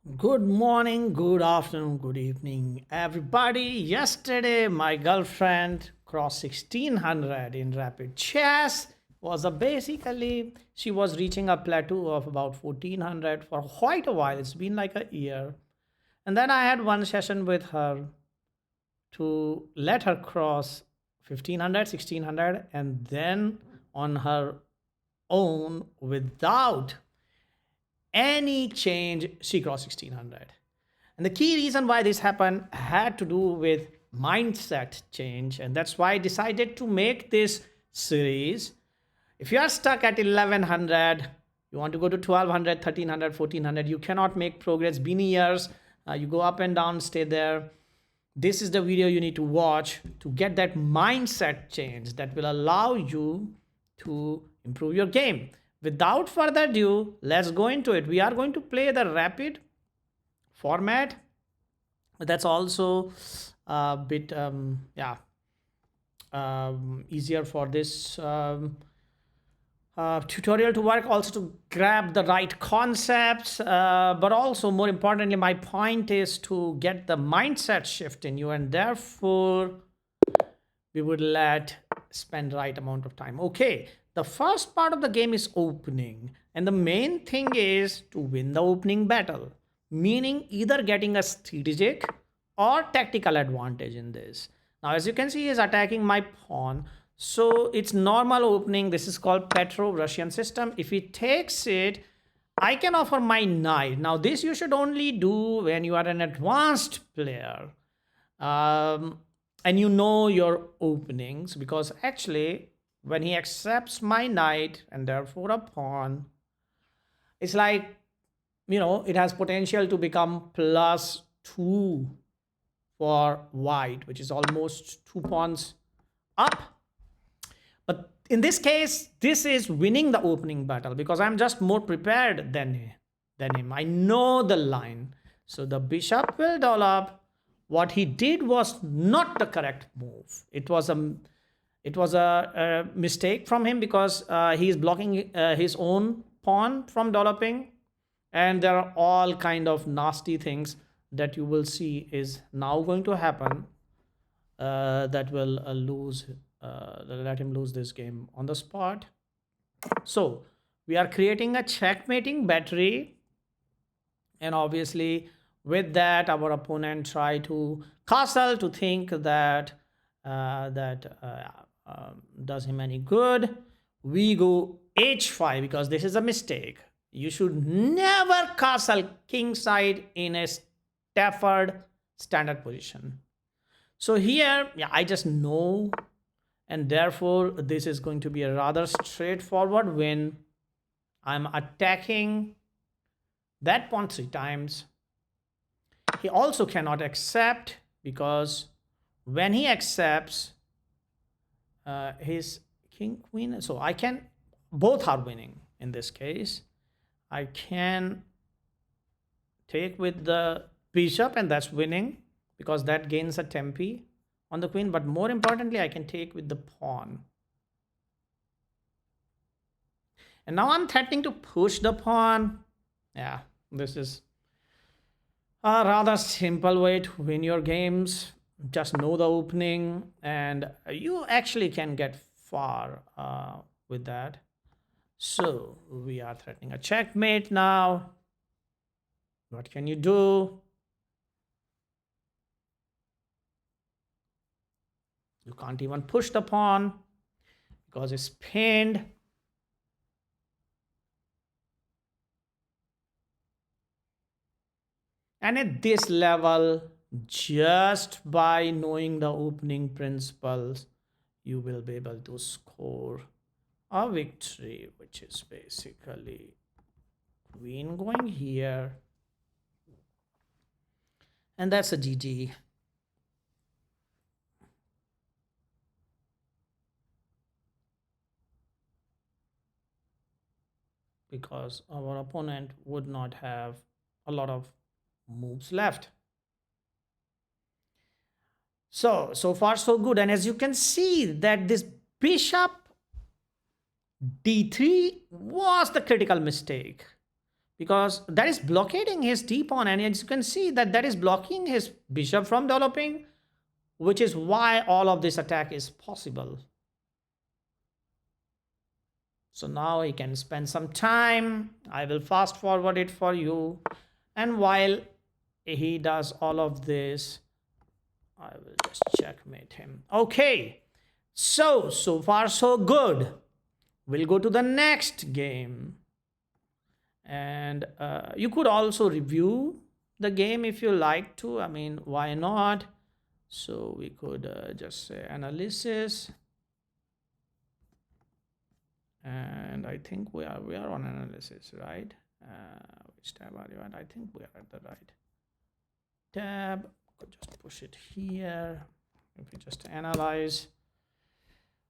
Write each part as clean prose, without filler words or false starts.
Good morning, good afternoon, good evening, everybody. Yesterday, my girlfriend crossed 1600 in rapid chess. Was a basically she was reaching a plateau of about 1400 for quite a while. It's been like a year, and then I had one session with her to let her cross 1500, 1600, and then on her own without any change she crossed 1600. And the key reason why this happened had to do with mindset change. And that's why I decided to make this series. If you are stuck at 1100, you want to go to 1200, 1300, 1400, you cannot make progress. Been years, you go up and down, stay there. This is the video you need to watch to get that mindset change that will allow you to improve your game. Without further ado, let's go into it. We are going to play the rapid format. That's also a bit easier for this tutorial to work, also to grab the right concepts, but also more importantly, my point is to get the mindset shift in you, and therefore we would let spend right amount of time. Okay, the first part of the game is opening, and the main thing is to win the opening battle, meaning either getting a strategic or tactical advantage in this. Now as you can see, he's attacking my pawn, so it's normal opening. This is called Petro-Russian system. If he takes it, I can offer my knight. Now this you should only do when you are an advanced player, um, and you know your openings, because actually when he accepts my knight and therefore a pawn, it's like, it has potential to become +2 for white, which is almost 2 pawns up. But in this case, this is winning the opening battle because I'm just more prepared than him. I know the line. So the bishop will develop. What he did was not the correct move. It was a mistake from him because he is blocking his own pawn from developing, and there are all kind of nasty things that you will see is now going to happen, that will let him lose this game on the spot. So we are creating a checkmating battery, and obviously with that our opponent try to castle to think that does him any good. We go h5 because this is a mistake. You should never castle king side in a Stafford standard position. So here, yeah, I just know, and therefore this is going to be a rather straightforward win. I'm attacking that pawn 3 times. He also cannot accept because when he accepts his king queen, so I can, both are winning in this case. I can take with the bishop, and that's winning because that gains a tempi on the queen. But more importantly, I can take with the pawn. And now I'm threatening to push the pawn. Yeah, this is a rather simple way to win your games. Just know the opening, and you actually can get far with that. So we are threatening a checkmate now. What can you do? You can't even push the pawn because it's pinned. And at this level, just by knowing the opening principles, you will be able to score a victory, which is basically queen going here. And that's a GG. Because our opponent would not have a lot of moves left. So far so good. And as you can see that this bishop d3 was the critical mistake, because that is blockading his d-pawn, and as you can see that is blocking his bishop from developing, which is why all of this attack is possible. So now he can spend some time. I will fast forward it for you, and while he does all of this, I will just checkmate him. Okay, so far so good. We'll go to the next game, and you could also review the game if you like to. I mean, why not? So we could just say analysis, and I think we are on analysis, right? Which tab are you at? I think we are at the right tab. Could just push it here. If we just analyze,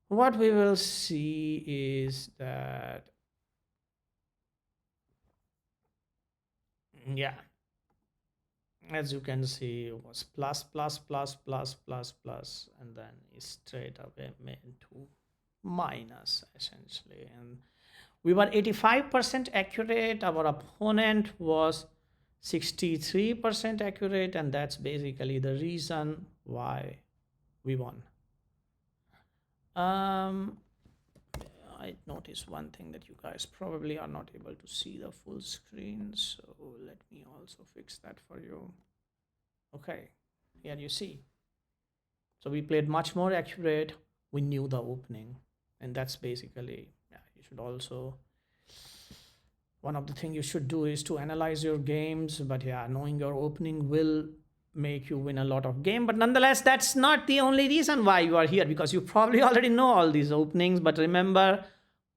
what we will see is that, yeah, as you can see, it was plus plus plus plus plus plus, and then straight away into minus essentially, and we were 85% accurate. Our opponent was 63% accurate, and that's basically the reason why we won. I noticed one thing, that you guys probably are not able to see the full screen, so let me also fix that for you. Okay, here you see. So we played much more accurate. We knew the opening, and that's basically, yeah, you should also, one of the things you should do is to analyze your games. But yeah, knowing your opening will make you win a lot of game. But nonetheless, that's not the only reason why you are here, because you probably already know all these openings. But remember,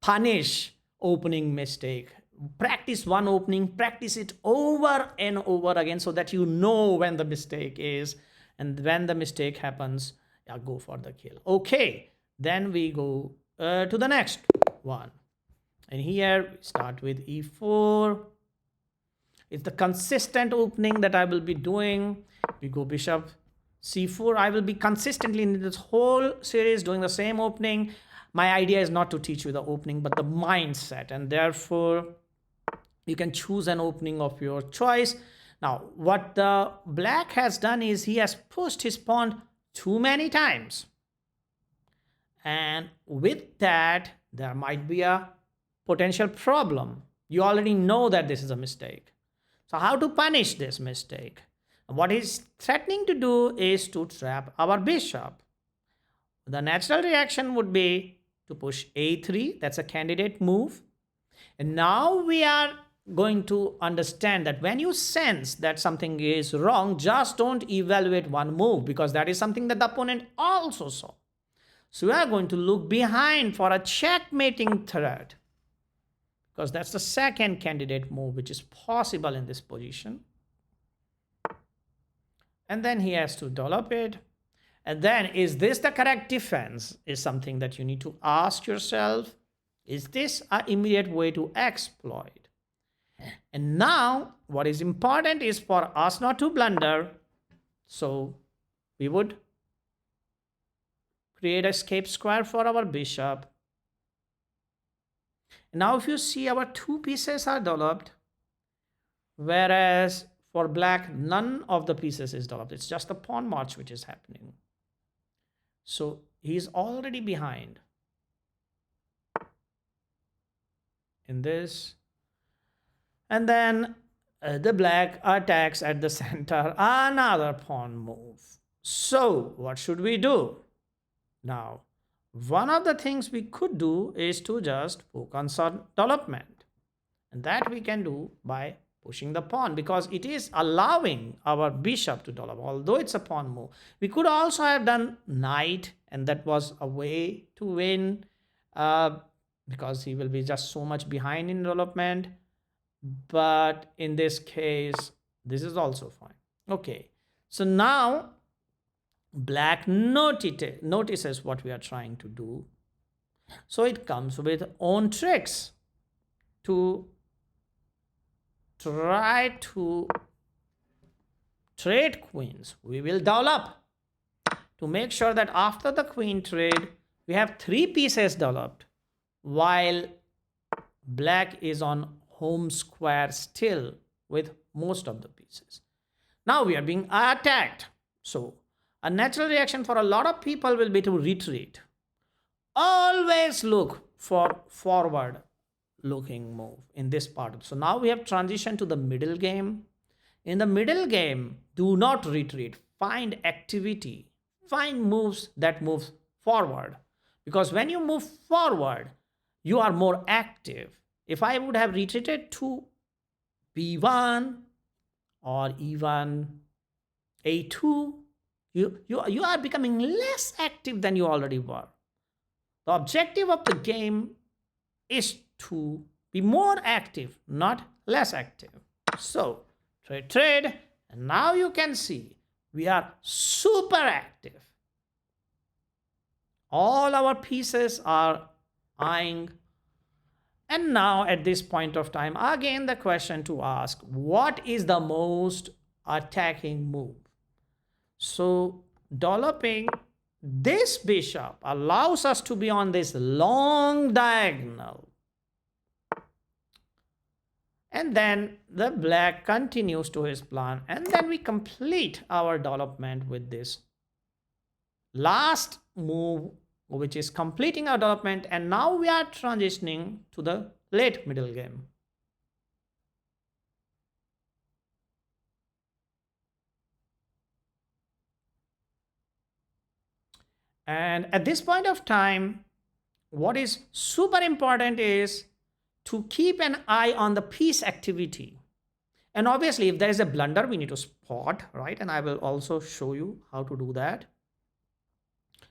punish opening mistake. Practice one opening, practice it over and over again, so that you know when the mistake is, and when the mistake happens, yeah, go for the kill. Okay, then we go to the next one, and here we start with e4. It's the consistent opening that I will be doing. We go bishop c4. I will be consistently in this whole series doing the same opening. My idea is not to teach you the opening, but the mindset, and therefore you can choose an opening of your choice. Now, what the black has done is he has pushed his pawn too many times, and with that there might be a potential problem. You already know that this is a mistake. So how to punish this mistake? What he's threatening to do is to trap our bishop. The natural reaction would be to push a3. That's a candidate move. And now we are going to understand that when you sense that something is wrong, just don't evaluate one move, because that is something that the opponent also saw. So we are going to look behind for a checkmating threat, because that's the second candidate move which is possible in this position. And then he has to develop it. And then, is this the correct defense, is something that you need to ask yourself. Is this an immediate way to exploit? And now what is important is for us not to blunder. So we would create an escape square for our bishop. Now if you see, our two pieces are developed, whereas for black none of the pieces is developed. It's just the pawn march which is happening. So he's already behind in this. And then the black attacks at the center, another pawn move. So what should we do? Now, one of the things we could do is to just focus on development. And that we can do by pushing the pawn, because it is allowing our bishop to develop, although it's a pawn move. We could also have done knight, and that was a way to win, because he will be just so much behind in development. But in this case, this is also fine. Okay, so now black notices what we are trying to do. So it comes with own tricks to try to trade queens. We will develop to make sure that after the queen trade, we have three pieces developed, while black is on home square still with most of the pieces. Now we are being attacked. So, a natural reaction for a lot of people will be to retreat. Always look for forward looking move in this part. So, now we have transitioned to the middle game. In the middle game, do not retreat. Find activity. Find moves that move forward. Because when you move forward, you are more active. If I would have retreated to B1 or even A2, you are becoming less active than you already were. The objective of the game is to be more active, not less active. So, trade, and now you can see we are super active. All our pieces are eyeing. And now at this point of time, again the question to ask, what is the most attacking move? So developing this bishop allows us to be on this long diagonal. And then the black continues to his plan, and then we complete our development with this last move, which is completing our development. And now we are transitioning to the late middle game. And at this point of time, what is super important is to keep an eye on the piece activity. And obviously, if there is a blunder, we need to spot, right? And I will also show you how to do that.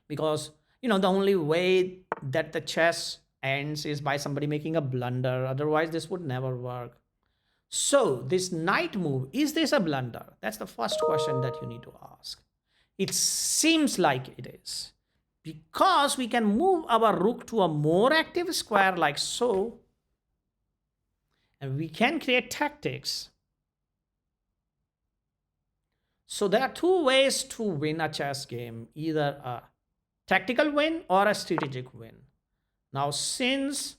Because, the only way that the chess ends is by somebody making a blunder. Otherwise, this would never work. So, this knight move, is this a blunder? That's the first question that you need to ask. It seems like it is. Because we can move our rook to a more active square like so. And we can create tactics. So there are two ways to win a chess game. Either a tactical win or a strategic win. Now since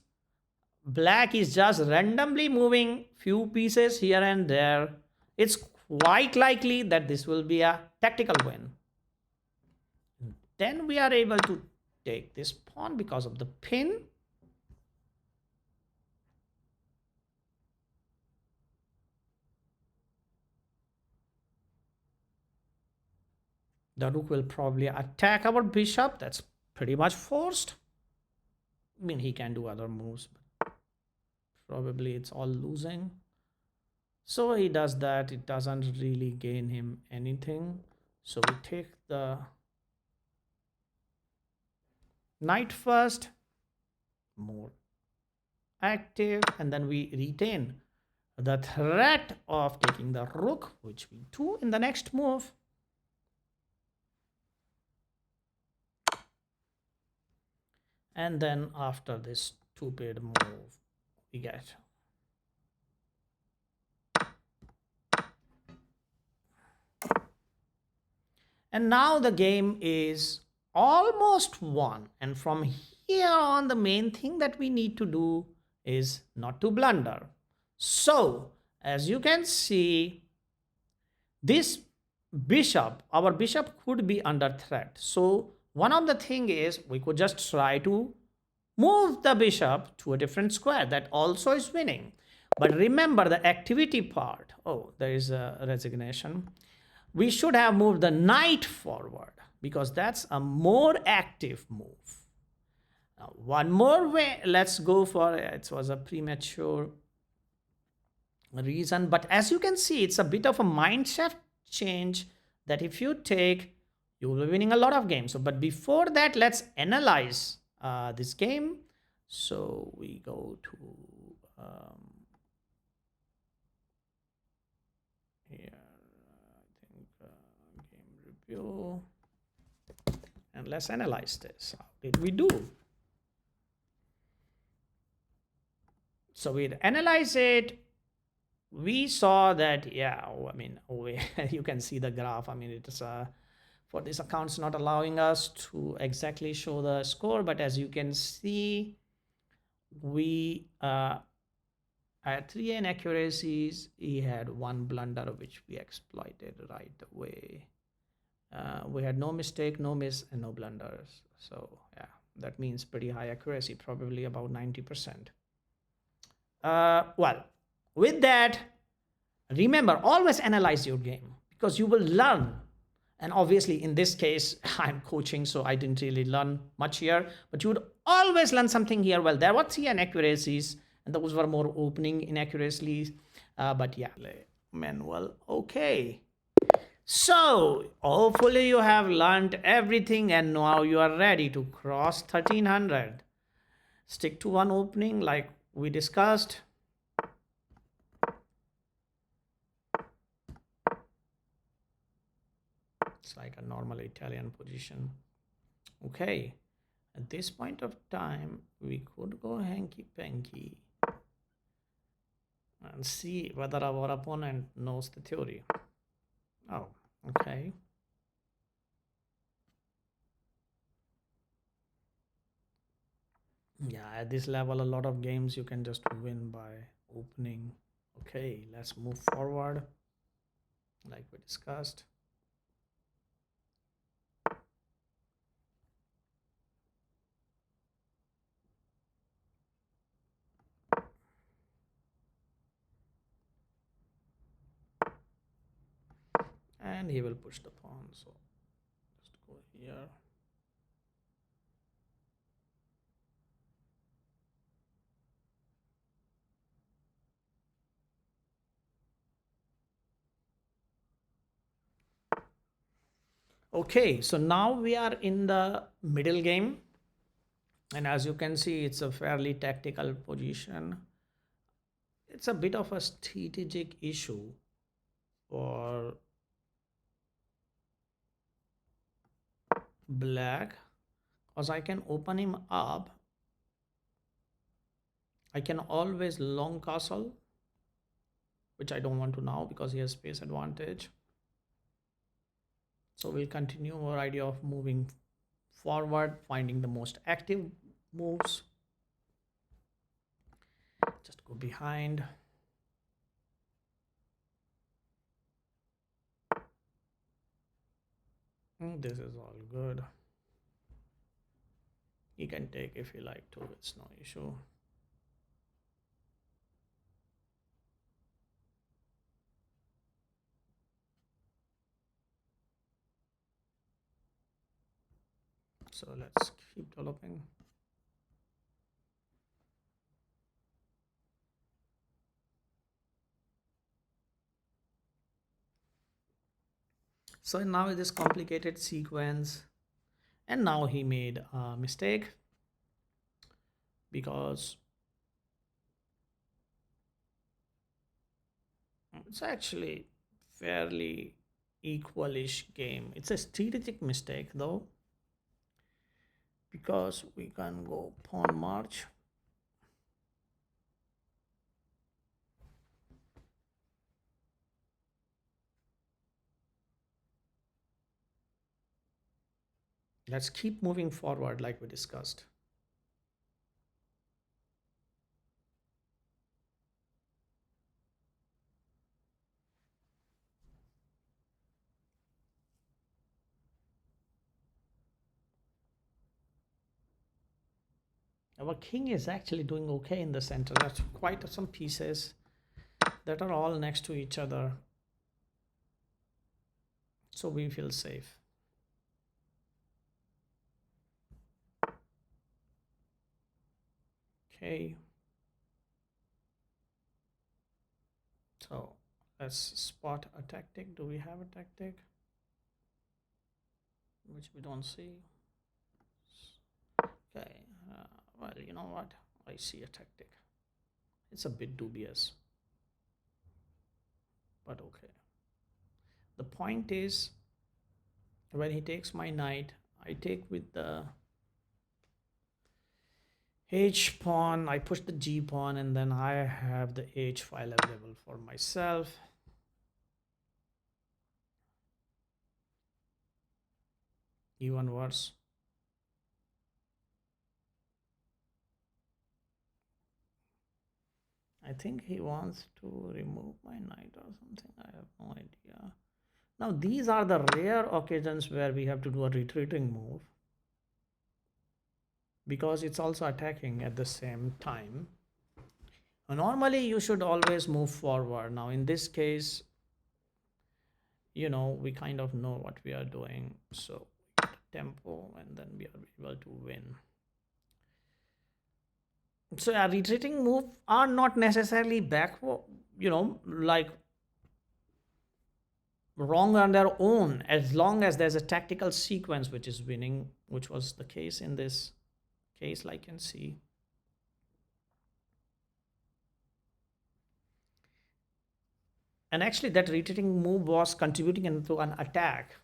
black is just randomly moving few pieces here and there, it's quite likely that this will be a tactical win. Then we are able to take this pawn because of the pin. The rook will probably attack our bishop. That's pretty much forced. I mean, he can do other moves, but probably it's all losing. So he does that. It doesn't really gain him anything. So we take the knight first, more active, and then we retain the threat of taking the rook, which we do in the next move. And then after this stupid move, we get and now the game is almost won. And from here on, the main thing that we need to do is not to blunder. So as you can see, this bishop, our bishop could be under threat. So one of the thing is we could just try to move the bishop to a different square. That also is winning. But remember the activity part. Oh, there is a resignation. We should have moved the knight forward because that's a more active move. Now, one more way. Let's go for it. Was a premature reason. But as you can see, it's a bit of a mindset change that if you take, you will be winning a lot of games. So, but before that, let's analyze this game. So we go to here, I think game review, and let's analyze this. How did we do? So we analyze it. We saw that, yeah, I mean, you can see the graph. I mean, it is for this account's not allowing us to exactly show the score, but as you can see, we At 3 inaccuracies, he had one blunder which we exploited right away. We had no mistake, no miss, and no blunders. So yeah, that means pretty high accuracy, probably about 90%. Well, with that, remember, always analyze your game because you will learn. And obviously, in this case, I'm coaching, so I didn't really learn much here. But you would always learn something here. Well, there were 3 inaccuracies, and those were more opening inaccuracies. But yeah, manual. Okay. So, hopefully, you have learned everything, and now you are ready to cross 1300. Stick to one opening, like we discussed. It's like a normal Italian position. Okay, at this point of time, we could go hanky-panky and see whether our opponent knows the theory. Oh, okay. Yeah, at this level, a lot of games you can just win by opening. Okay, let's move forward like we discussed. And he will push the pawn, so just go here. Okay, so now we are in the middle game, and as you can see, it's a fairly tactical position. It's a bit of a strategic issue for black, because I can open him up. I can always long castle, which I don't want to now because he has space advantage. So we'll continue our idea of moving forward, finding the most active moves. Just go behind. This is all good. He can take if he like to, it's no issue. So let's keep developing. So now this complicated sequence, and now he made a mistake because it's actually fairly equalish game. It's a strategic mistake though, because we can go pawn march. Let's keep moving forward like we discussed. Our king is actually doing okay in the center. That's quite some pieces that are all next to each other. So we feel safe. Okay. So let's spot a tactic. Do we have a tactic? Which we don't see. Okay. Well, you know what? I see a tactic. It's a bit dubious. But okay. The point is, when he takes my knight, I take with the H pawn, I push the G pawn, and then I have the H file available for myself. Even worse. I think he wants to remove my knight or something. I have no idea. Now these are the rare occasions where we have to do a retreating move, because it's also attacking at the same time. Normally you should always move forward. Now in this case, we kind of know what we are doing, so tempo, and then we are able to win. So a retreating move are not necessarily backward, like wrong on their own, as long as there's a tactical sequence which is winning, which was the case in this case, like you can see. And actually that retreating move was contributing into an attack.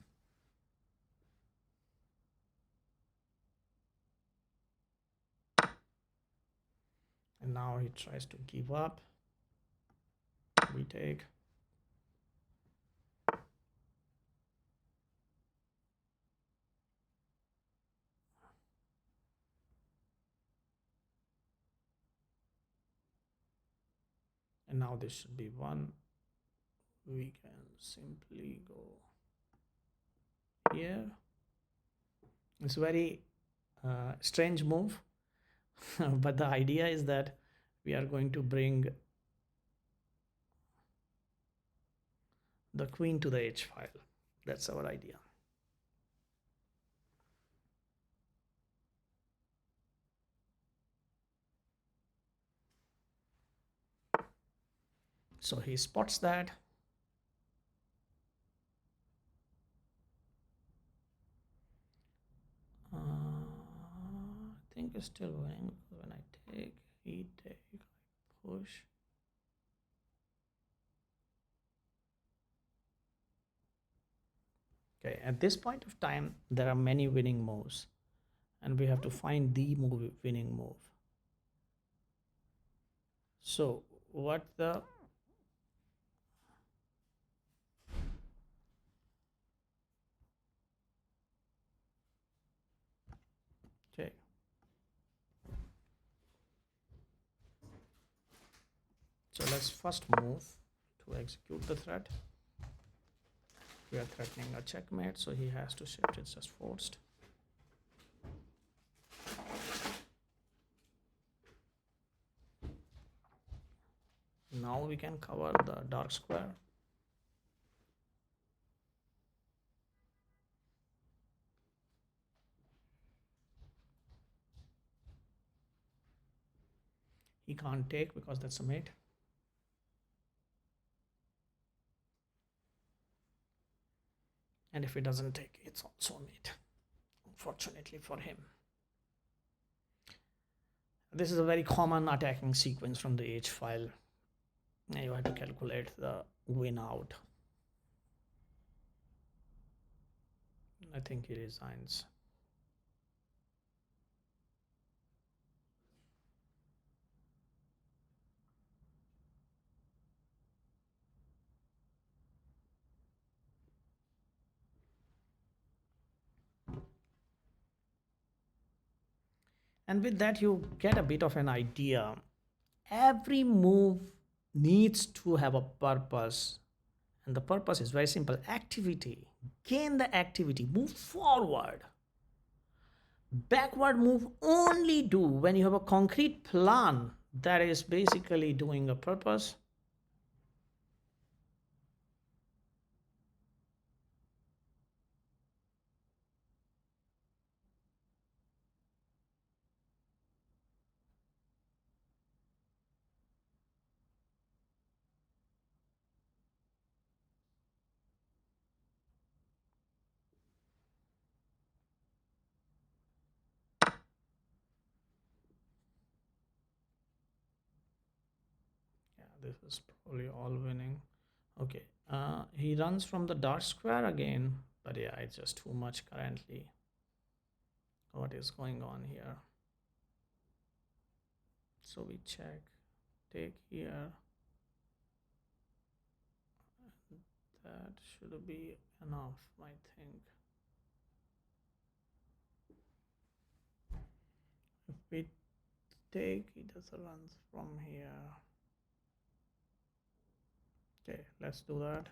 And now he tries to give up. We take. And now this should be one. We can simply go here. It's a very strange move, but the idea is that we are going to bring the queen to the h file. That's our idea. So he spots that. I think it's still winning. When I take, he take, I push. Okay, at this point of time, there are many winning moves, and we have to find the winning move. So what the okay. So let's first move to execute the threat. We are threatening a checkmate, so he has to shift. It's just forced. Now we can cover the dark square. He can't take because that's a mate. And if he doesn't take, it's also a mate, unfortunately for him. This is a very common attacking sequence from the H file. You have to calculate the win out. I think he resigns. And with that, you get a bit of an idea. Every move needs to have a purpose. And the purpose is very simple: activity. Gain the activity, move forward. Backward move only do when you have a concrete plan that is basically doing a purpose. Yeah, this is probably all winning. Okay, he runs from the dark square again, but yeah, it's just too much currently. What is going on here? So we check, take here. That should be enough, I think. If we take, it just runs from here. Okay, let's do that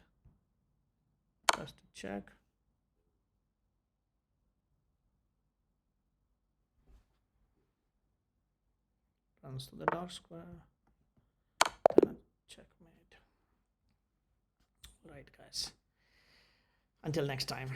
just to check. Runs to the dark square. Checkmate. Right, guys. Until next time.